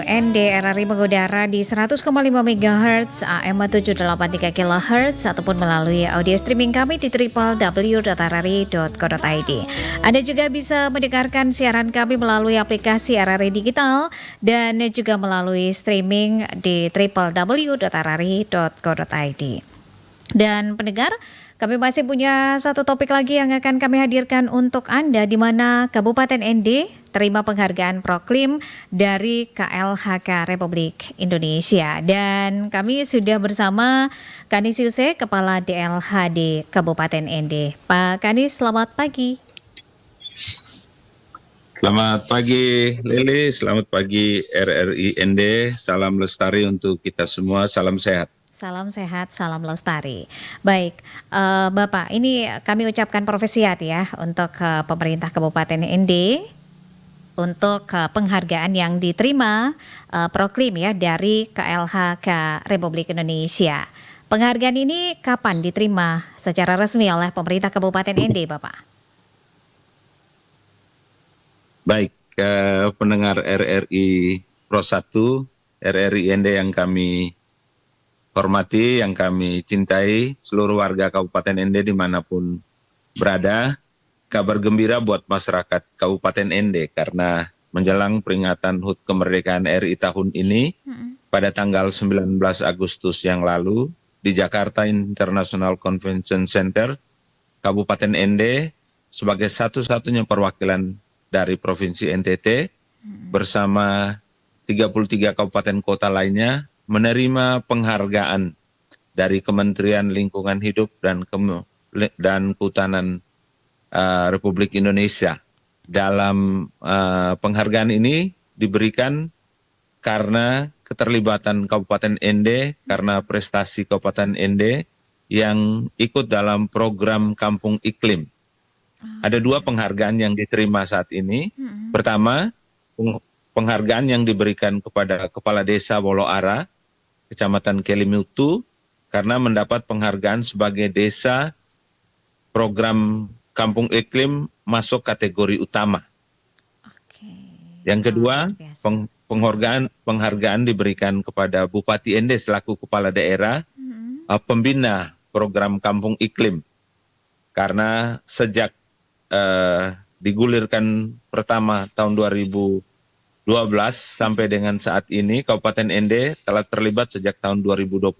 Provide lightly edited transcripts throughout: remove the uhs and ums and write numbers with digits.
ND RRI mengudara di 100,5 MHz AM 783 kHz ataupun melalui audio streaming kami di www.rri.co.id. Anda juga bisa mendengarkan siaran kami melalui aplikasi RRI Digital dan juga melalui streaming di www.rri.co.id. Dan pendengar, kami masih punya satu topik lagi yang akan kami hadirkan untuk Anda, di mana Kabupaten ND terima penghargaan Proklim dari KLHK Republik Indonesia. Dan kami sudah bersama Kanis Yuse, Kepala DLHD Kabupaten ND. Pak Kanis, selamat pagi. Selamat pagi Lili, selamat pagi RRI ND, salam lestari untuk kita semua, salam sehat. Salam sehat, salam lestari. Baik, Bapak, ini kami ucapkan profesiat ya untuk pemerintah Kabupaten ND untuk penghargaan yang diterima Proklim ya dari KLHK Republik Indonesia. Penghargaan ini kapan diterima secara resmi oleh pemerintah Kabupaten ND, Bapak? Baik, pendengar RRI Pro 1, RRI ND yang kami hormati, yang kami cintai, seluruh warga Kabupaten ND dimanapun berada, kabar gembira buat masyarakat Kabupaten ND karena menjelang peringatan HUT kemerdekaan RI tahun ini, pada tanggal 19 Agustus yang lalu, di Jakarta International Convention Center, Kabupaten ND sebagai satu-satunya perwakilan dari Provinsi NTT bersama 33 kabupaten kota lainnya menerima penghargaan dari Kementerian Lingkungan Hidup dan Kehutanan Republik Indonesia. Dalam penghargaan ini diberikan karena keterlibatan Kabupaten ND, karena prestasi Kabupaten ND yang ikut dalam program Kampung Iklim. Ada dua penghargaan yang diterima saat ini. Pertama, penghargaan yang diberikan kepada Kepala Desa Woloara, Kecamatan Kelimutu, karena mendapat penghargaan sebagai desa program Kampung Iklim masuk kategori utama. Yang kedua, penghargaan diberikan kepada Bupati ND selaku Kepala Daerah, pembina program Kampung Iklim, karena sejak digulirkan pertama tahun 2012 sampai dengan saat ini, Kabupaten ND telah terlibat sejak tahun 2021,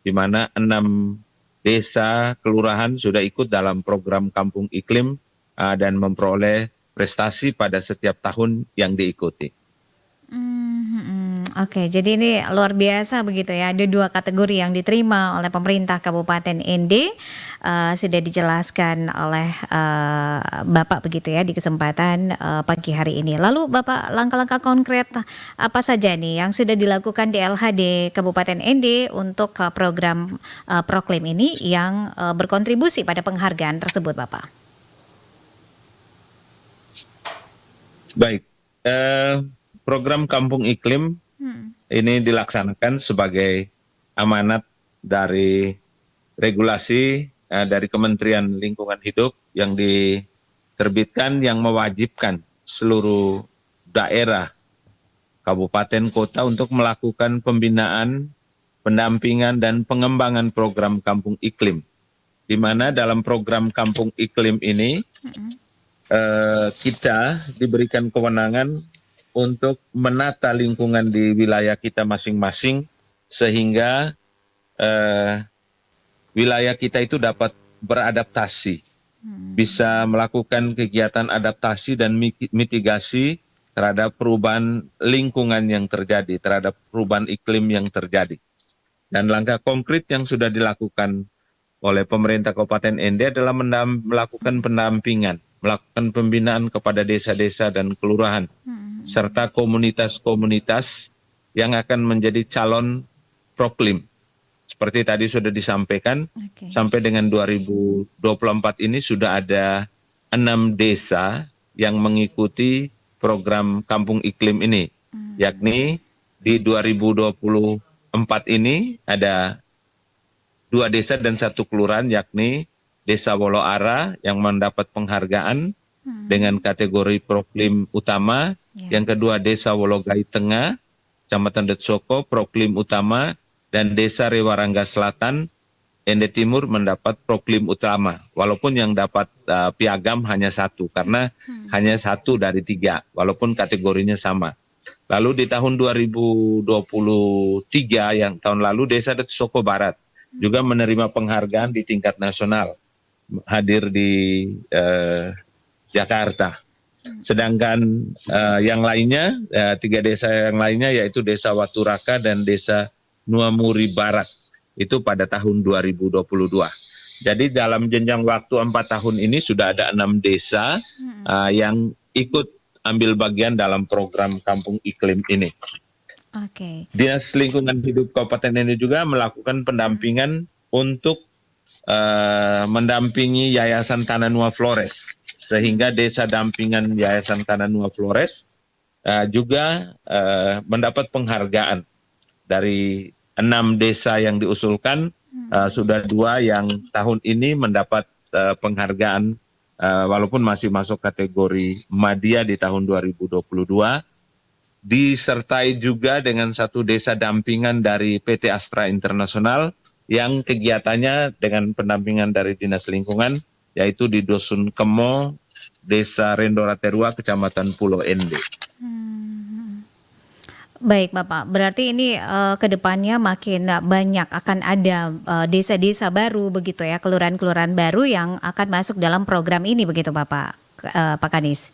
di mana 6 desa kelurahan sudah ikut dalam program Kampung Iklim dan memperoleh prestasi pada setiap tahun yang diikuti. Oke, jadi ini luar biasa begitu ya. Ada 2 kategori yang diterima oleh pemerintah Kabupaten ND. Sudah dijelaskan oleh Bapak begitu ya di kesempatan pagi hari ini. Lalu Bapak, langkah-langkah konkret apa saja nih yang sudah dilakukan di LHD Kabupaten ND untuk program Proklim ini yang berkontribusi pada penghargaan tersebut, Bapak? Baik, program Kampung Iklim ini dilaksanakan sebagai amanat dari regulasi dari Kementerian Lingkungan Hidup yang diterbitkan, yang mewajibkan seluruh daerah, kabupaten, kota untuk melakukan pembinaan, pendampingan, dan pengembangan program Kampung Iklim. Di mana dalam program Kampung Iklim ini kita diberikan kewenangan untuk menata lingkungan di wilayah kita masing-masing sehingga wilayah kita itu dapat beradaptasi, bisa melakukan kegiatan adaptasi dan mitigasi terhadap perubahan lingkungan yang terjadi, terhadap perubahan iklim yang terjadi. Dan langkah konkret yang sudah dilakukan oleh pemerintah Kabupaten ND adalah melakukan pendampingan, melakukan pembinaan kepada desa-desa dan kelurahan, serta komunitas-komunitas yang akan menjadi calon Proklim. Seperti tadi sudah disampaikan, sampai dengan 2024 ini sudah ada 6 desa yang mengikuti program Kampung Iklim ini, yakni di 2024 ini ada 2 desa dan 1 kelurahan, yakni Desa Woloara yang mendapat penghargaan dengan kategori Proklim utama, Ya. Yang kedua Desa Wologai Tengah, Kecamatan Detsoko, Proklim Utama, dan Desa Rewarangga Selatan, Ende Timur mendapat Proklim Utama. Walaupun yang dapat piagam hanya satu, karena hanya satu dari 3, walaupun kategorinya sama. Lalu di tahun 2023, yang tahun lalu, Desa Detsoko Barat juga menerima penghargaan di tingkat nasional, hadir di Jakarta. Sedangkan yang lainnya, 3 desa yang lainnya yaitu Desa Waturaka dan Desa Nuamuri Barat, itu pada tahun 2022. Jadi dalam jenjang waktu 4 tahun ini sudah ada 6 desa yang ikut ambil bagian dalam program Kampung Iklim ini. Oke. Dinas Lingkungan Hidup Kabupaten ini juga melakukan pendampingan untuk mendampingi Yayasan Tananua Flores, sehingga desa dampingan Yayasan Tananua Flores juga mendapat penghargaan dari 6 desa yang diusulkan. Sudah 2 yang tahun ini mendapat penghargaan, walaupun masih masuk kategori Madya di tahun 2022. Disertai juga dengan 1 desa dampingan dari PT Astra Internasional yang kegiatannya dengan pendampingan dari Dinas Lingkungan, yaitu di Dusun Kemo, Desa Rendoraterua, Kecamatan Pulau Ende. Baik Bapak, berarti ini ke depannya makin banyak akan ada desa-desa baru begitu ya, kelurahan-kelurahan baru yang akan masuk dalam program ini begitu Bapak, Pak Kadis?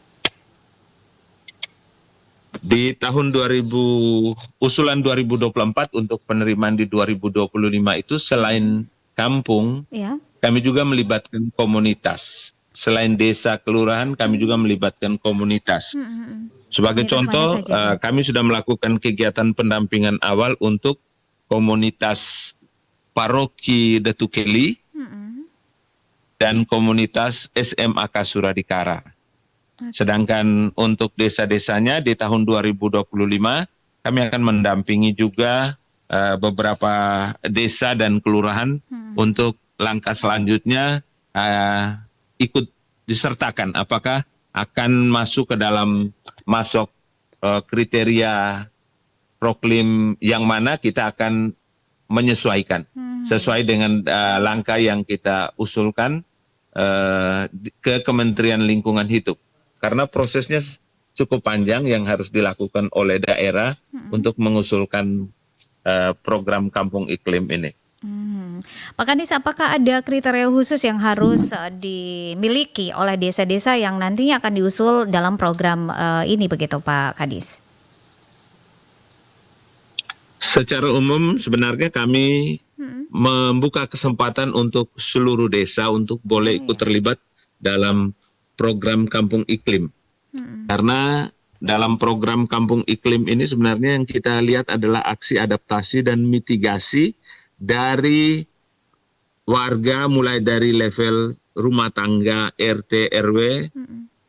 Di tahun usulan 2024 untuk penerimaan di 2025 itu selain kampung, Ya. kami juga melibatkan komunitas. Selain desa kelurahan, kami juga melibatkan komunitas. Sebagai Komunitas mana contoh, saja? kami sudah melakukan kegiatan pendampingan awal untuk komunitas Paroki Detukeli dan komunitas SMAK Suradikara. Sedangkan untuk desa-desanya di tahun 2025, kami akan mendampingi juga beberapa desa dan kelurahan untuk langkah selanjutnya ikut disertakan apakah akan masuk ke dalam kriteria proklim yang mana, kita akan menyesuaikan sesuai dengan langkah yang kita usulkan ke Kementerian Lingkungan Hidup. Karena prosesnya cukup panjang yang harus dilakukan oleh daerah untuk mengusulkan program Kampung Iklim ini. Pak Kadis, apakah ada kriteria khusus yang harus dimiliki oleh desa-desa yang nantinya akan diusul dalam program ini begitu Pak Kadis? Secara umum sebenarnya kami membuka kesempatan untuk seluruh desa untuk boleh ikut terlibat dalam program Kampung Iklim. Karena dalam program Kampung Iklim ini sebenarnya yang kita lihat adalah aksi adaptasi dan mitigasi dari warga, mulai dari level rumah tangga, RT, RW,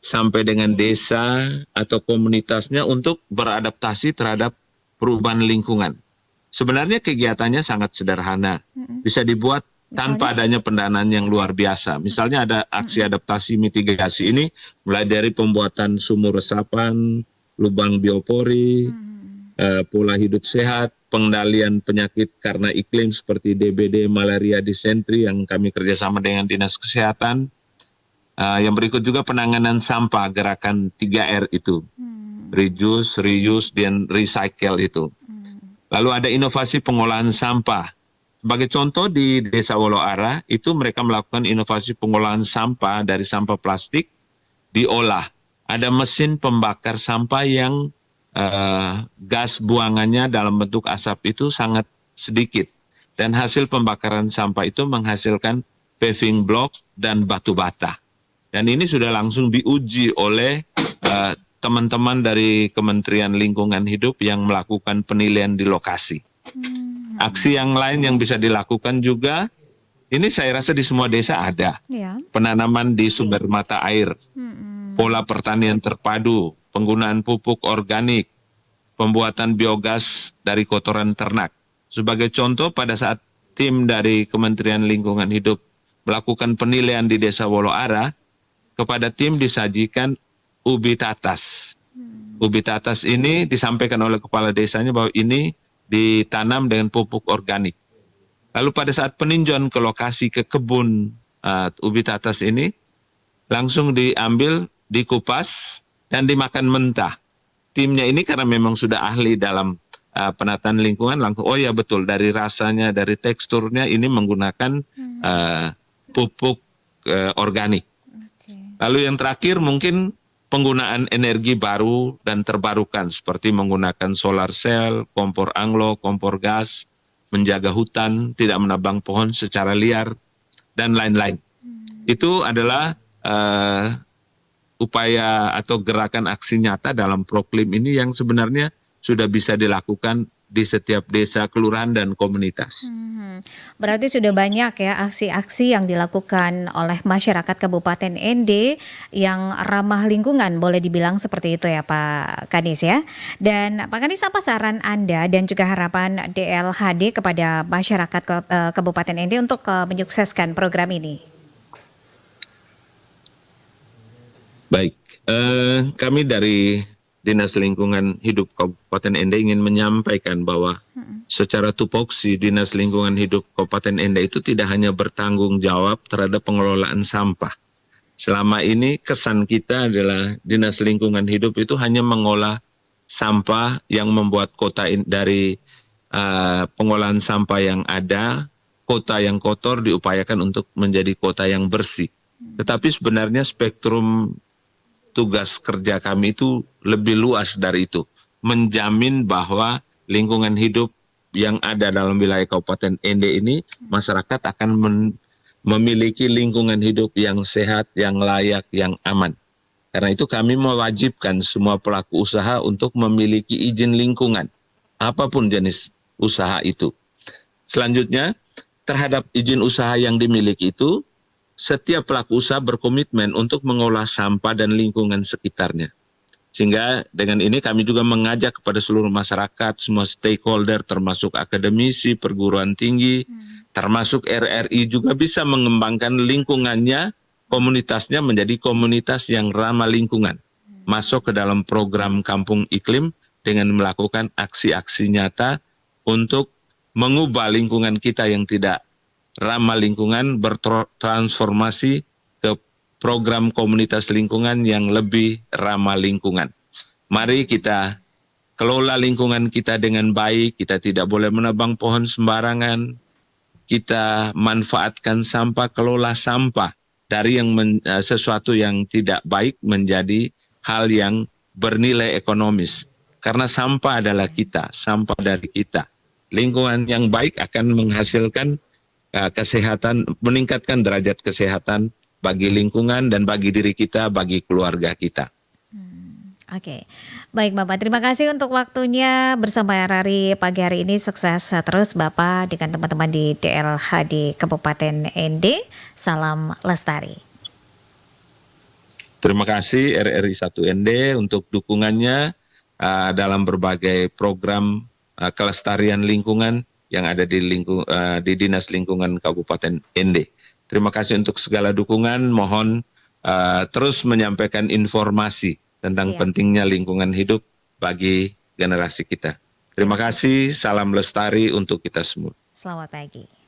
sampai dengan desa atau komunitasnya untuk beradaptasi terhadap perubahan lingkungan. Sebenarnya kegiatannya sangat sederhana, bisa dibuat tanpa adanya pendanaan yang luar biasa. Misalnya ada aksi adaptasi mitigasi ini mulai dari pembuatan sumur resapan, lubang biopori, pola hidup sehat, pengendalian penyakit karena iklim seperti DBD, malaria, disentri yang kami kerjasama dengan Dinas Kesehatan. Yang berikut juga penanganan sampah, gerakan 3R itu, reduce, reuse, dan recycle itu. Lalu ada inovasi pengolahan sampah. Sebagai contoh di Desa Woloara, itu mereka melakukan inovasi pengolahan sampah dari sampah plastik diolah. Ada mesin pembakar sampah yang gas buangannya dalam bentuk asap itu sangat sedikit. Dan hasil pembakaran sampah itu menghasilkan paving block dan batu bata. Dan ini sudah langsung diuji oleh teman-teman dari Kementerian Lingkungan Hidup yang melakukan penilaian di lokasi. Aksi yang lain yang bisa dilakukan juga, ini saya rasa di semua desa ada. Penanaman di sumber mata air, pola pertanian terpadu, penggunaan pupuk organik, pembuatan biogas dari kotoran ternak. Sebagai contoh, pada saat tim dari Kementerian Lingkungan Hidup melakukan penilaian di Desa Woloara, kepada tim disajikan ubi tatas Ubi tatas ini disampaikan oleh kepala desanya bahwa ini ditanam dengan pupuk organik. Lalu pada saat peninjauan ke lokasi ke kebun ubi tatas ini, langsung diambil, dikupas, dan dimakan mentah. Timnya ini karena memang sudah ahli dalam penataan lingkungan, langsung, oh ya betul, dari rasanya, dari teksturnya ini menggunakan pupuk organik. Lalu yang terakhir mungkin penggunaan energi baru dan terbarukan seperti menggunakan solar cell, kompor anglo, kompor gas, menjaga hutan, tidak menebang pohon secara liar, dan lain-lain. Itu adalah upaya atau gerakan aksi nyata dalam Proklim ini yang sebenarnya sudah bisa dilakukan di setiap desa, kelurahan, dan komunitas. Berarti sudah banyak ya aksi-aksi yang dilakukan oleh masyarakat Kabupaten ND yang ramah lingkungan, boleh dibilang seperti itu ya Pak Kadis ya. Dan Pak Kadis, apa saran Anda dan juga harapan DLHD kepada masyarakat Kabupaten ND untuk menyukseskan program ini? Baik, kami dari Dinas Lingkungan Hidup Kabupaten ND ingin menyampaikan bahwa secara tupoksi Dinas Lingkungan Hidup Kabupaten ND itu tidak hanya bertanggung jawab terhadap pengelolaan sampah. Selama ini kesan kita adalah Dinas Lingkungan Hidup itu hanya mengolah sampah yang membuat kota dari pengolahan sampah yang ada, kota yang kotor diupayakan untuk menjadi kota yang bersih. Tetapi sebenarnya spektrum tugas kerja kami itu lebih luas dari itu. Menjamin bahwa lingkungan hidup yang ada dalam wilayah Kabupaten ND ini, masyarakat akan memiliki lingkungan hidup yang sehat, yang layak, yang aman. Karena itu kami mewajibkan semua pelaku usaha untuk memiliki izin lingkungan, apapun jenis usaha itu. Selanjutnya, terhadap izin usaha yang dimiliki itu, setiap pelaku usaha berkomitmen untuk mengolah sampah dan lingkungan sekitarnya. Sehingga dengan ini kami juga mengajak kepada seluruh masyarakat, semua stakeholder termasuk akademisi, perguruan tinggi, termasuk RRI juga bisa mengembangkan lingkungannya, komunitasnya menjadi komunitas yang ramah lingkungan. Masuk ke dalam program Kampung Iklim dengan melakukan aksi-aksi nyata untuk mengubah lingkungan kita yang tidak ramah lingkungan bertransformasi ke program komunitas lingkungan yang lebih ramah lingkungan. Mari kita kelola lingkungan kita dengan baik, kita tidak boleh menebang pohon sembarangan, kita manfaatkan sampah, kelola sampah dari yang sesuatu yang tidak baik menjadi hal yang bernilai ekonomis. Karena sampah adalah kita, sampah dari kita. Lingkungan yang baik akan menghasilkan kesehatan, meningkatkan derajat kesehatan bagi lingkungan dan bagi diri kita, bagi keluarga kita. Oke, baik Bapak, terima kasih untuk waktunya bersama RRI pagi hari ini. Sukses terus Bapak dengan teman-teman di DLHD Kabupaten ND. Salam lestari. Terima kasih RRI 1 ND untuk dukungannya dalam berbagai program kelestarian lingkungan yang ada di Dinas Lingkungan Kabupaten ND. Terima kasih untuk segala dukungan, mohon terus menyampaikan informasi tentang pentingnya lingkungan hidup bagi generasi kita. Terima kasih, salam lestari untuk kita semua. Selamat pagi.